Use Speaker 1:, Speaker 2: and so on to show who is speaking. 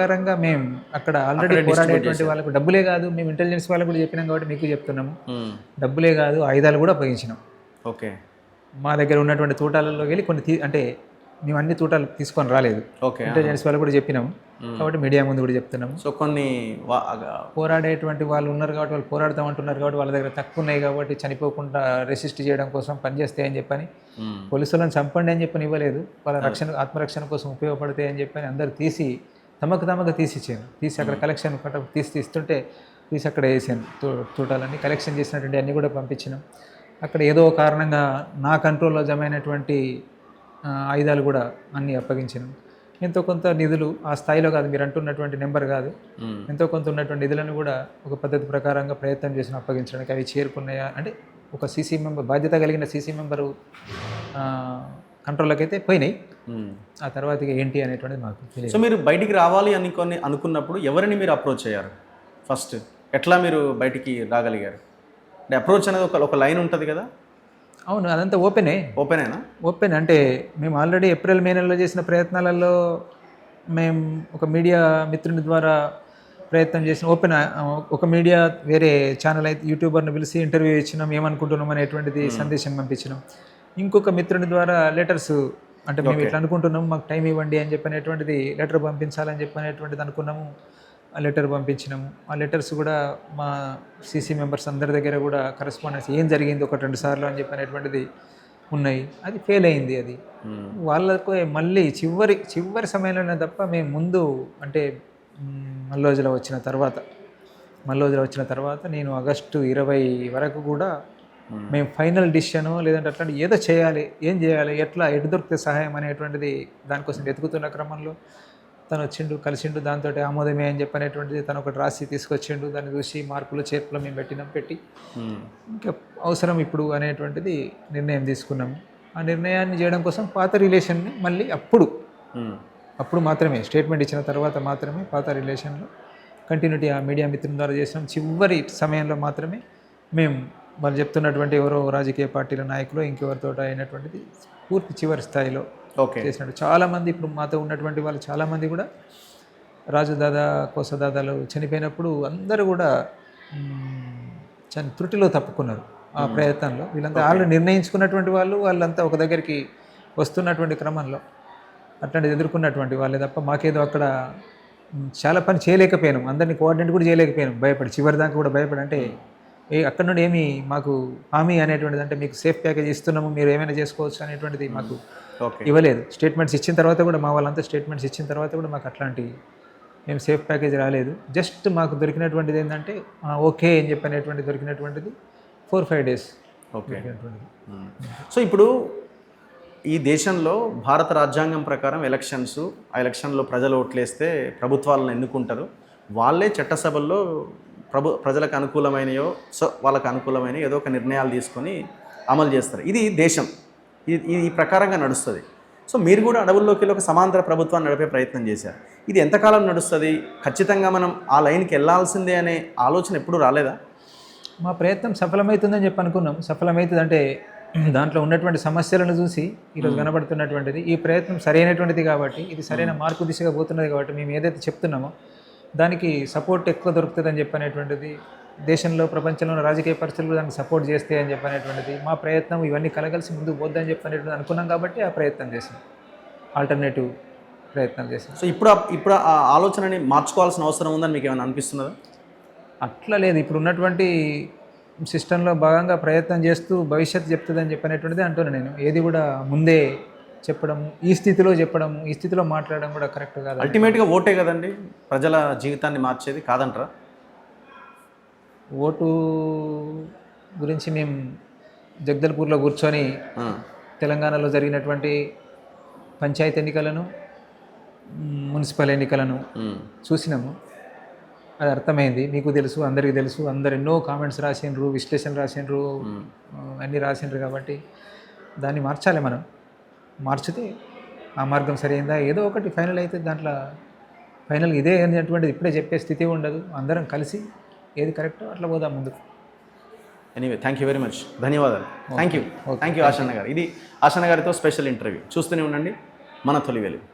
Speaker 1: ప్రకారంగా మేము అక్కడ ఆల్రెడీ పోరాడేటువంటి వాళ్ళకు డబ్బులే కాదు, మేము ఇంటెలిజెన్స్ వాళ్ళకు కూడా చెప్పినాం కాబట్టి మీకు చెప్తున్నాము. డబ్బులే కాదు, ఆయుధాలు కూడా అప్పగించినాం.
Speaker 2: ఓకే.
Speaker 1: మా దగ్గర ఉన్నటువంటి తూటాలలో వెళ్ళి కొన్ని అంటే మేము అన్ని తూటాలు తీసుకొని రాలేదు.
Speaker 2: ఓకే.
Speaker 1: ఇంటెలిజెన్స్ వాళ్ళు కూడా చెప్పినాము కాబట్టి మీడియా ముందు కూడా చెప్తున్నాము.
Speaker 2: సో కొన్ని
Speaker 1: పోరాడేటువంటి వాళ్ళు ఉన్నారు కాబట్టి, వాళ్ళు పోరాడతామంటున్నారు కాబట్టి, వాళ్ళ దగ్గర తక్కువ ఉన్నాయి కాబట్టి చనిపోకుండా రెసిస్ట్ చేయడం కోసం పనిచేస్తాయని చెప్పని, పోలీసులను చంపండి అని చెప్పని ఇవ్వలేదు, వాళ్ళ రక్షణ ఆత్మరక్షణ కోసం ఉపయోగపడతాయి అని చెప్పని అందరు తీసి తమకు తీసిచ్చాను. తీసి అక్కడ కలెక్షన్ తీస్తుంటే తీసి అక్కడ వేసాను. తూటాలన్నీ కలెక్షన్ చేసినటువంటి అన్నీ కూడా పంపించినాం. అక్కడ ఏదో కారణంగా నా కంట్రోల్లో జమైనటువంటి ఆయుధాలు కూడా అన్నీ అప్పగించినాం. ఎంతో కొంత నిధులు ఆ స్థాయిలో కాదు, మీరు అంటున్నటువంటి నెంబర్ కాదు, ఎంతో కొంత ఉన్నటువంటి నిధులను కూడా ఒక పద్ధతి ప్రకారంగా ప్రయత్నం చేసిన అప్పగించడానికి. అవి చేరుకున్నాయా అంటే ఒక సీసీ మెంబర్, బాధ్యత కలిగిన సీసీ మెంబరు కంట్రోల్లోకి అయితే పోయినాయి. ఆ తర్వాత ఏంటి అనేటువంటిది మాకు తెలియదు.
Speaker 2: సో మీరు బయటికి రావాలి అనుకున్నప్పుడు ఎవరిని మీరు అప్రోచ్ అయ్యారు? ఫస్ట్ ఎట్లా మీరు బయటికి రాగలిగారు? అంటే అప్రోచ్ అనేది ఒక లైన్ ఉంటుంది కదా?
Speaker 1: అవును, అదంతా ఓపెనేనా? ఓపెన్ అంటే మేము ఆల్రెడీ ఏప్రిల్ మే నెలలో చేసిన ప్రయత్నాలలో మేము ఒక మీడియా మిత్రుని ద్వారా ప్రయత్నం చేసిన ఒక మీడియా వేరే ఛానల్ అయితే యూట్యూబర్ని పిలిచి ఇంటర్వ్యూ ఇచ్చినాం, ఏమనుకుంటున్నాం అనేటువంటిది సందేశం పంపించినాం. ఇంకొక మిత్రుని ద్వారా లెటర్స్, అంటే మేము ఇట్లా అనుకుంటున్నాము, మాకు టైం ఇవ్వండి అని చెప్పనేటువంటిది లెటర్ పంపించాలని చెప్పనేటువంటిది అనుకున్నాము. ఆ లెటర్ పంపించినాము. ఆ లెటర్స్ కూడా మా సీసీ మెంబర్స్ అందరి దగ్గర కూడా కరెస్పాండెన్స్ ఏం జరిగింది 1-2 సార్లు అని చెప్పనేటువంటిది ఉన్నాయి. అది ఫెయిల్ అయింది. అది వాళ్ళకు మళ్ళీ చివరి సమయంలోనే తప్ప మేము ముందు అంటే మల్లోజులో వచ్చిన తర్వాత నేను ఆగస్టు 20 వరకు కూడా మేము ఫైనల్ డిసిషను లేదంటే అట్లాంటి ఏదో చేయాలి, ఏం చేయాలి, ఎటు దొరికితే సహాయం అనేటువంటిది దానికోసం వెతుకుతున్న క్రమంలో తను వచ్చిండు, కలిసిండు, దాంతో ఆమోదమే అని చెప్పనేటువంటిది తను ఒకటి రాసి తీసుకొచ్చిండు. దాన్ని చూసి మార్పులు చేర్పులు మేము పెట్టి ఇంకా అవసరం ఇప్పుడు అనేటువంటిది నిర్ణయం తీసుకున్నాము. ఆ నిర్ణయాన్ని చేయడం కోసం పాత రిలేషన్ని మళ్ళీ అప్పుడు మాత్రమే స్టేట్మెంట్ ఇచ్చిన తర్వాత మాత్రమే పాత రిలేషన్లో కంటిన్యూటీ ఆ మీడియా మిత్రుల ద్వారా చేసినాం. చివరి సమయంలో మాత్రమే మేము వాళ్ళు చెప్తున్నటువంటి ఎవరో రాజకీయ పార్టీల నాయకులు ఇంకెవరితో అయినటువంటిది పూర్తి చివరి స్థాయిలో చేసినట్టు. చాలామంది ఇప్పుడు మాతో ఉన్నటువంటి వాళ్ళు చాలామంది కూడా రాజుదాదా కోసదాదాలు చనిపోయినప్పుడు అందరూ కూడా త్రుటిలో తప్పుకున్నారు ఆ ప్రయత్నంలో. వీళ్ళంతా ఆల్రెడీ నిర్ణయించుకున్నటువంటి వాళ్ళంతా ఒక దగ్గరికి వస్తున్నటువంటి క్రమంలో అట్లాంటిది ఎదుర్కొన్నటువంటి వాళ్ళే తప్ప మాకేదో అక్కడ చాలా పని చేయలేకపోయాను, అందరినీ కోఆర్డినేట్ కూడా చేయలేకపోయాను, భయపడి చివరి దాకా కూడా భయపడి. అంటే అక్కడ నుండి ఏమి మాకు హామీ అనేటువంటిది, అంటే మీకు సేఫ్ ప్యాకేజ్ ఇస్తున్నాము, మీరు ఏమైనా చేసుకోవచ్చు అనేటువంటిది మాకు ఇవ్వలేదు. స్టేట్మెంట్స్ ఇచ్చిన తర్వాత కూడా మా వాళ్ళంతా స్టేట్మెంట్స్ ఇచ్చిన తర్వాత కూడా మాకు అట్లాంటి మేము సేఫ్ ప్యాకేజ్ రాలేదు. జస్ట్ మాకు దొరికినటువంటిది ఏంటంటే ఓకే అని చెప్పనేటువంటిది దొరికినటువంటిది 4-5 డేస్.
Speaker 2: ఓకే. సో ఇప్పుడు ఈ దేశంలో భారత రాజ్యాంగం ప్రకారం ఆ ఎలక్షన్లో ప్రజలు ఓట్లేస్తే ప్రభుత్వాలను ఎన్నుకుంటారు. వాళ్ళే చట్టసభల్లో ప్రజలకు అనుకూలమైనయో వాళ్ళకు అనుకూలమైన ఏదో ఒక నిర్ణయాలు తీసుకొని అమలు చేస్తారు. ఇది దేశం, ఈ ప్రకారంగా నడుస్తుంది. సో మీరు కూడా అడవుల్లోకి ఒక సమాంతర ప్రభుత్వాన్ని నడిపే ప్రయత్నం చేశారు. ఇది ఎంతకాలం నడుస్తుంది? ఖచ్చితంగా మనం ఆ లైన్కి వెళ్ళాల్సిందే అనే ఆలోచన ఎప్పుడూ రాలేదా?
Speaker 1: మా ప్రయత్నం సఫలమవుతుందని చెప్పి అనుకున్నాం. సఫలమవుతుంది అంటే దాంట్లో ఉన్నటువంటి సమస్యలను చూసి ఈరోజు కనబడుతున్నటువంటిది ఈ ప్రయత్నం సరైనటువంటిది కాబట్టి, ఇది సరైన మార్పు దిశగా పోతున్నది కాబట్టి మేము ఏదైతే చెప్తున్నామో దానికి సపోర్ట్ ఎక్కువ దొరుకుతుందని చెప్పనేటువంటిది, దేశంలో ప్రపంచంలో రాజకీయ పరిస్థితులు దానికి సపోర్ట్ చేస్తాయి అని చెప్పనేటువంటిది, మా ప్రయత్నం ఇవన్నీ కలగలిసి ముందుకు పోద్దని చెప్పనేటువంటిది అనుకున్నాం కాబట్టి ఆ ప్రయత్నం చేసాం, ఆల్టర్నేటివ్ ప్రయత్నం చేసాం.
Speaker 2: సో ఇప్పుడు ఆ ఆలోచనని మార్చుకోవాల్సిన అవసరం ఉందని మీకు ఏమైనా అనిపిస్తున్నదా?
Speaker 1: అట్లా లేదు, ఇప్పుడు ఉన్నటువంటి సిస్టంలో భాగంగా ప్రయత్నం చేస్తూ భవిష్యత్తు చెప్తుందని చెప్పనేటువంటిది అంటున్నాను నేను. ఏది కూడా ముందే చెప్పడం, ఈ స్థితిలో మాట్లాడడం కూడా కరెక్ట్ కాదు.
Speaker 2: అల్టిమేట్గా ఓటే కదండి ప్రజల జీవితాన్ని మార్చేది, కాదంటారా?
Speaker 1: ఓటు గురించి మేము జగదల్పూర్లో కూర్చొని తెలంగాణలో జరిగినటువంటి పంచాయతీ ఎన్నికలను, మున్సిపల్ ఎన్నికలను చూసినాము. అది అర్థమైంది, మీకు తెలుసు, అందరికీ తెలుసు. అందరు ఎన్నో కామెంట్స్ రాసిండ్రు, విశ్లేషణ రాసిండ్రు, అన్నీ రాసిండ్రు. కాబట్టి దాన్ని మార్చాలి. మనం మార్చితే ఆ మార్గం సరైందా, ఏదో ఒకటి ఫైనల్ అయితే దాంట్లో ఫైనల్గా ఇదే అనేటువంటిది ఇప్పుడే చెప్పే స్థితి ఉండదు. అందరం కలిసి ఏది కరెక్టో అట్లా పోదాం ముందుకు.
Speaker 2: Anyway, thank you very much, ధన్యవాదాలు. థ్యాంక్ యూ ఆశన్న గారు. ఇది ఆశన్న గారితో స్పెషల్ ఇంటర్వ్యూ. చూస్తూనే ఉండండి మన తొలి వెలుగు.